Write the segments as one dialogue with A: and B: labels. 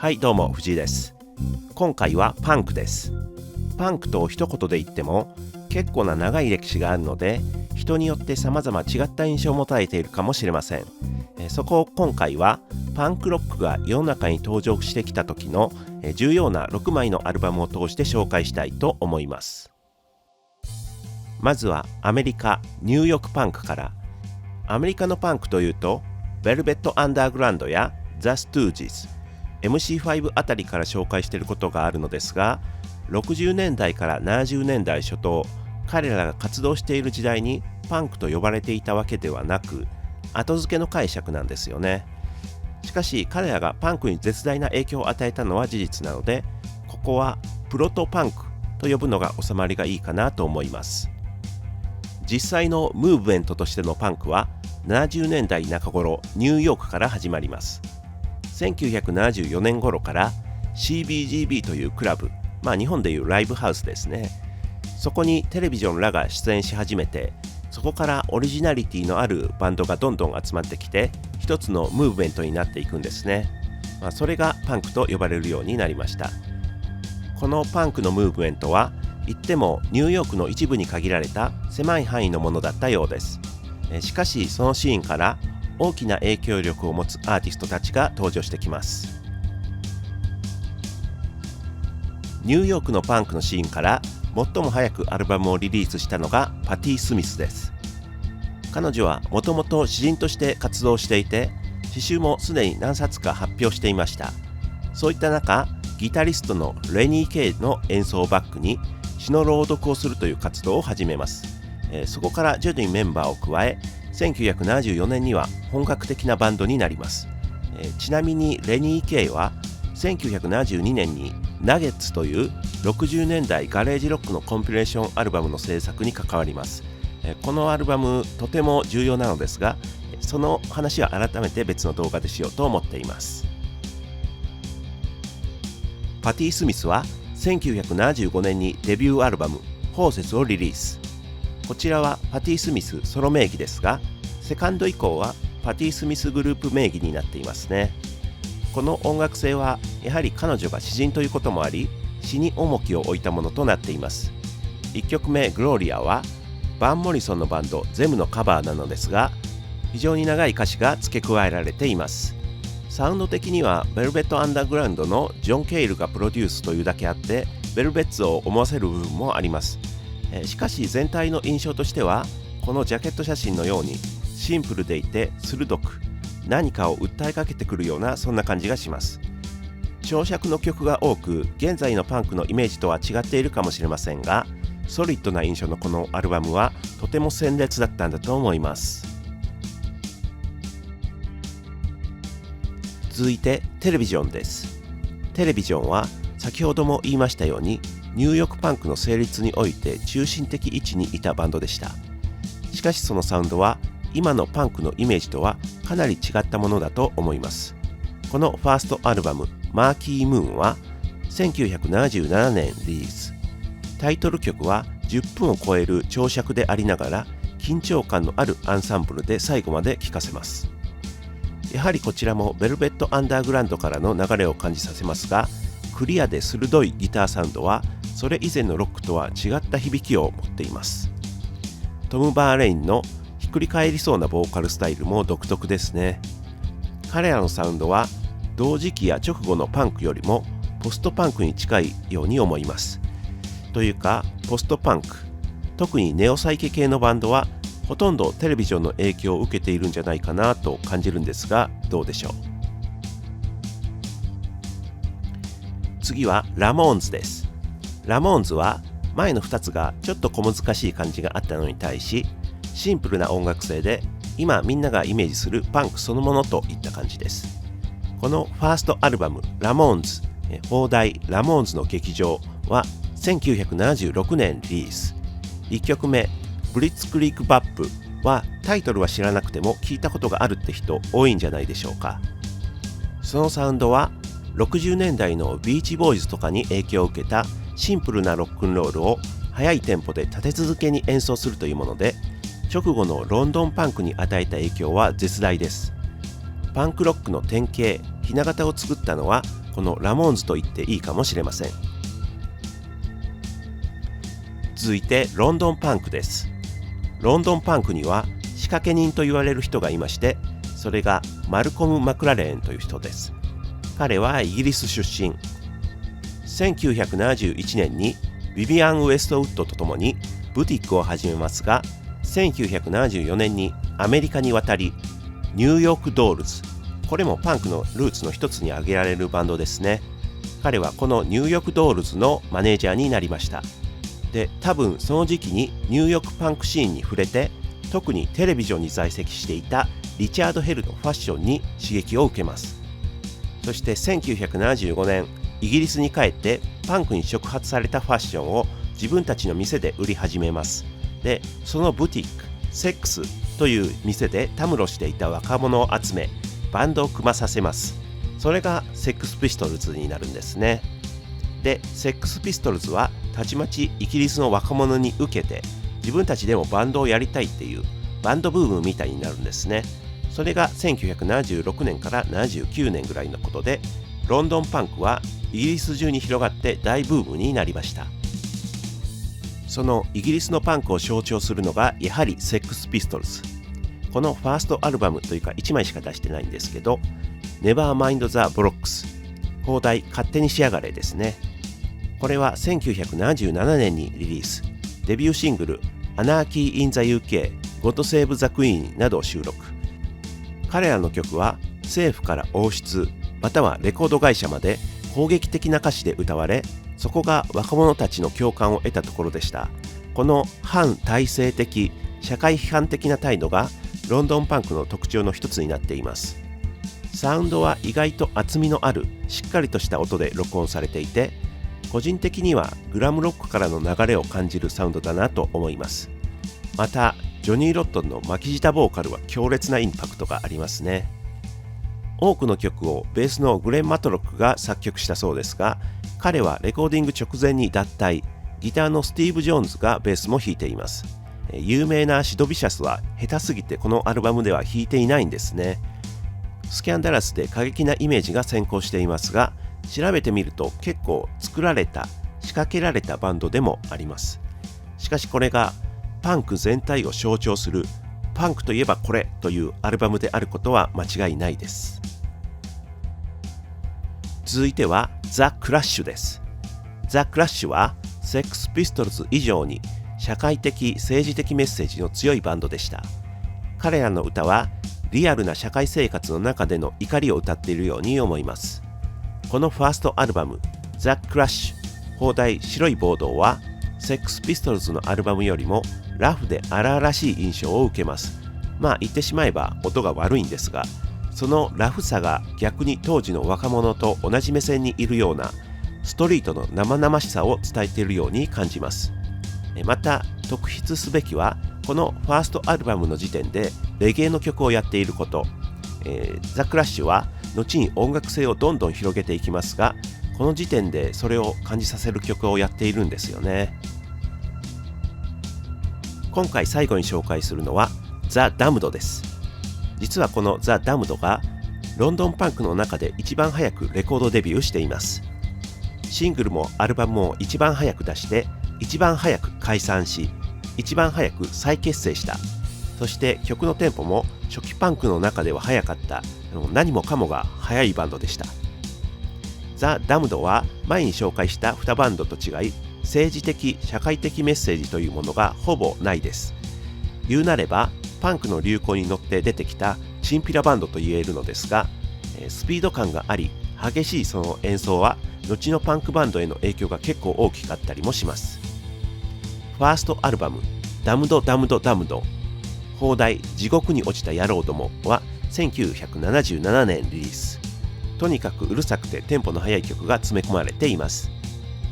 A: はいどうも藤井です。今回はパンクです。パンクと一言で言っても結構な長い歴史があるので、人によって様々違った印象を持たれているかもしれません。そこを今回はパンクロックが世の中に登場してきた時の重要な6枚のアルバムを通して紹介したいと思います。まずはアメリカニューヨークパンクから。アメリカのパンクというとベルベット・アンダーグラウンドやザ・ストゥージズ、MC5 あたりから紹介していることがあるのですが、60年代から70年代初頭、彼らが活動している時代にパンクと呼ばれていたわけではなく、後付けの解釈なんですよね。しかし彼らがパンクに絶大な影響を与えたのは事実なので、ここはプロトパンクと呼ぶのが収まりがいいかなと思います。実際のムーブメントとしてのパンクは70年代中頃ニューヨークから始まります。1974年頃から CBGB というクラブ、日本でいうライブハウスですね。そこにテレビジョンらが出演し始めて、そこからオリジナリティのあるバンドがどんどん集まってきて、一つのムーブメントになっていくんですね。それがパンクと呼ばれるようになりました。このパンクのムーブメントは言ってもニューヨークの一部に限られた狭い範囲のものだったようです。しかしそのシーンから大きな影響力を持つアーティストたちが登場してきます。ニューヨークのパンクのシーンから最も早くアルバムをリリースしたのがパティ・スミスです。彼女はもともと詩人として活動していて、詩集もすでに何冊か発表していました。そういった中、ギタリストのレニー・ケイの演奏をバックに詩の朗読をするという活動を始めます。そこから徐々にメンバーを加え、1974年には本格的なバンドになります。ちなみにレニー・ケイは1972年にナゲッツという60年代ガレージロックのコンピレーションアルバムの制作に関わります。このアルバムとても重要なのですが、その話は改めて別の動画でしようと思っています。パティ・スミスは1975年にデビューアルバムホーセスをリリース。こちらはパティ・スミスソロ名義ですが、セカンド以降はパティ・スミスグループ名義になっていますね。この音楽性はやはり彼女が詩人ということもあり、詩に重きを置いたものとなっています。1曲目グローリアはバン・モリソンのバンドゼムのカバーなのですが、非常に長い歌詞が付け加えられています。サウンド的にはベルベット・アンダーグラウンドのジョン・ケイルがプロデュースというだけあって、ベルベッツを思わせる部分もあります。しかし全体の印象としては、このジャケット写真のようにシンプルでいて鋭く何かを訴えかけてくるような、そんな感じがします。長尺の曲が多く、現在のパンクのイメージとは違っているかもしれませんが、ソリッドな印象のこのアルバムはとても鮮烈だったんだと思います。続いてテレビジョンです。テレビジョンは先ほども言いましたように、ニューヨークパンクの成立において中心的位置にいたバンドでした。しかしそのサウンドは今のパンクのイメージとはかなり違ったものだと思います。このファーストアルバムマーキームーンは1977年リリース。タイトル曲は10分を超える長尺でありながら、緊張感のあるアンサンブルで最後まで聴かせます。やはりこちらもベルベット・アンダーグラウンドからの流れを感じさせますが、クリアで鋭いギターサウンドはそれ以前のロックとは違った響きを持っています。トム・バーレインのひっくり返りそうなボーカルスタイルも独特ですね。彼らのサウンドは同時期や直後のパンクよりもポストパンクに近いように思います。というかポストパンク、特にネオサイケ系のバンドはほとんどテレビジョンの影響を受けているんじゃないかなと感じるんですが、どうでしょう。次はラモーンズです。ラモーンズは前の2つがちょっと小難しい感じがあったのに対し、シンプルな音楽性で今みんながイメージするパンクそのものといった感じです。このファーストアルバムラモーンズ、邦題ラモーンズの劇場は1976年リリース。1曲目ブリッツクリークバップはタイトルは知らなくても聞いたことがあるって人多いんじゃないでしょうか。そのサウンドは60年代のビーチボーイズとかに影響を受けたシンプルなロックンロールを速いテンポで立て続けに演奏するというもので、直後のロンドンパンクに与えた影響は絶大です。パンクロックの典型、ひな形を作ったのはこのラモーンズと言っていいかもしれません。続いてロンドンパンクです。ロンドンパンクには仕掛け人と言われる人がいまして、それがマルコム・マクラレーンという人です。彼はイギリス出身。1971年にビビアン・ウエストウッドと共にブティックを始めますが、1974年にアメリカに渡り、ニューヨークドールズ、これもパンクのルーツの一つに挙げられるバンドですね。彼はこのニューヨークドールズのマネージャーになりました。で、多分その時期にニューヨークパンクシーンに触れて、特にテレビジョンに在籍していたリチャード・ヘルのファッションに刺激を受けます。そして1975年、イギリスに帰ってパンクに触発されたファッションを自分たちの店で売り始めます。で、そのブティック、セックスという店でたむろしていた若者を集め、バンドを組まさせます。それがセックスピストルズになるんですね。で、セックスピストルズはたちまちイギリスの若者に受けて、自分たちでもバンドをやりたいっていうバンドブームみたいになるんですね。それが1976年から79年ぐらいのことで、ロンドンパンクはイギリス中に広がって大ブームになりました。そのイギリスのパンクを象徴するのがやはりセックスピストルズ。このファーストアルバムというか1枚しか出してないんですけど、Never Mind the Blocks、邦題勝手にしやがれですね。これは1977年にリリース。デビューシングル Anarchy in the UK、God Save the Queen などを収録。彼らの曲は政府から王室またはレコード会社まで攻撃的な歌詞で歌われ、そこが若者たちの共感を得たところでした。この反体制的、社会批判的な態度がロンドンパンクの特徴の一つになっています。サウンドは意外と厚みのあるしっかりとした音で録音されていて、個人的にはグラムロックからの流れを感じるサウンドだなと思います。またジョニー・ロットンの巻き舌ボーカルは強烈なインパクトがありますね。多くの曲をベースのグレン・マトロックが作曲したそうですが、彼はレコーディング直前に脱退、ギターのスティーブ・ジョーンズがベースも弾いています。有名なシドビシャスは下手すぎてこのアルバムでは弾いていないんですね。スキャンダラスで過激なイメージが先行していますが、調べてみると結構作られた、仕掛けられたバンドでもあります。しかしこれがパンク全体を象徴する、パンクといえばこれというアルバムであることは間違いないです。続いてはザ・クラッシュです。ザ・クラッシュはセックスピストルズ以上に社会的・政治的メッセージの強いバンドでした。彼らの歌はリアルな社会生活の中での怒りを歌っているように思います。このファーストアルバムザ・クラッシュ、邦題白い暴動はセックスピストルズのアルバムよりもラフで荒々しい印象を受けます。まあ言ってしまえば音が悪いんですが、そのラフさが逆に当時の若者と同じ目線にいるようなストリートの生々しさを伝えているように感じます。また特筆すべきはこのファーストアルバムの時点でレゲエの曲をやっていること。ザ・クラッシュは後に音楽性をどんどん広げていきますが、この時点でそれを感じさせる曲をやっているんですよね。今回最後に紹介するのはザ・ダムドです。実はこのザ・ダムドがロンドンパンクの中で一番早くレコードデビューしています。シングルもアルバムも一番早く出して、一番早く解散し、一番早く再結成した。そして曲のテンポも初期パンクの中では早かった。何もかもが早いバンドでした。ザ・ダムドは前に紹介した2バンドと違い、政治的・社会的メッセージというものがほぼないです。言うなればパンクの流行に乗って出てきたチンピラバンドと言えるのですが、スピード感があり激しいその演奏は後のパンクバンドへの影響が結構大きかったりもします。ファーストアルバムダムドダムドダムド、邦題地獄に落ちた野郎どもは1977年リリース。とにかくうるさくてテンポの速い曲が詰め込まれています。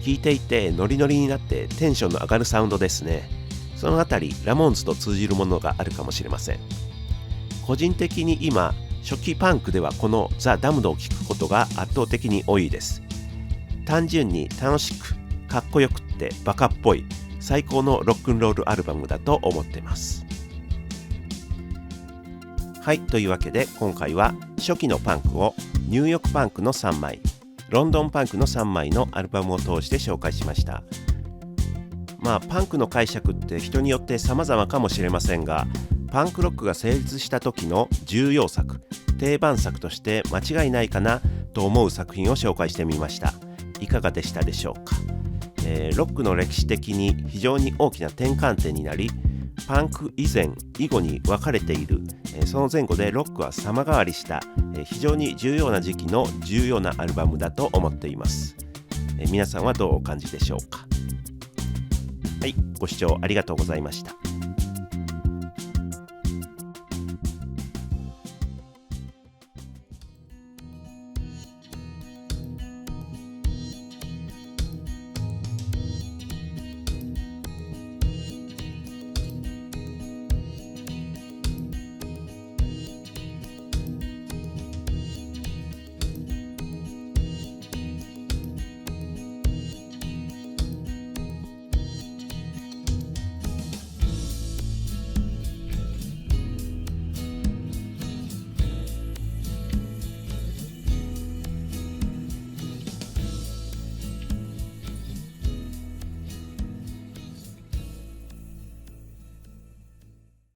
A: 聴いていてノリノリになってテンションの上がるサウンドですね。そのあたりラモーンズと通じるものがあるかもしれません。個人的に今初期パンクではこのザ・ダムドを聴くことが圧倒的に多いです。単純に楽しくかっこよくってバカっぽい最高のロックンロールアルバムだと思ってます。はい、というわけで今回は初期のパンクをニューヨークパンクの3枚、ロンドンパンクの3枚のアルバムを通して紹介しました。パンクの解釈って人によって様々かもしれませんが、パンクロックが成立した時の重要作、定番作として間違いないかなと思う作品を紹介してみました。いかがでしたでしょうか。ロックの歴史的に非常に大きな転換点になり、パンク以前以後に分かれている、その前後でロックは様変わりした、非常に重要な時期の重要なアルバムだと思っています。皆さんはどうお感じでしょうか。はい、ご視聴ありがとうございました。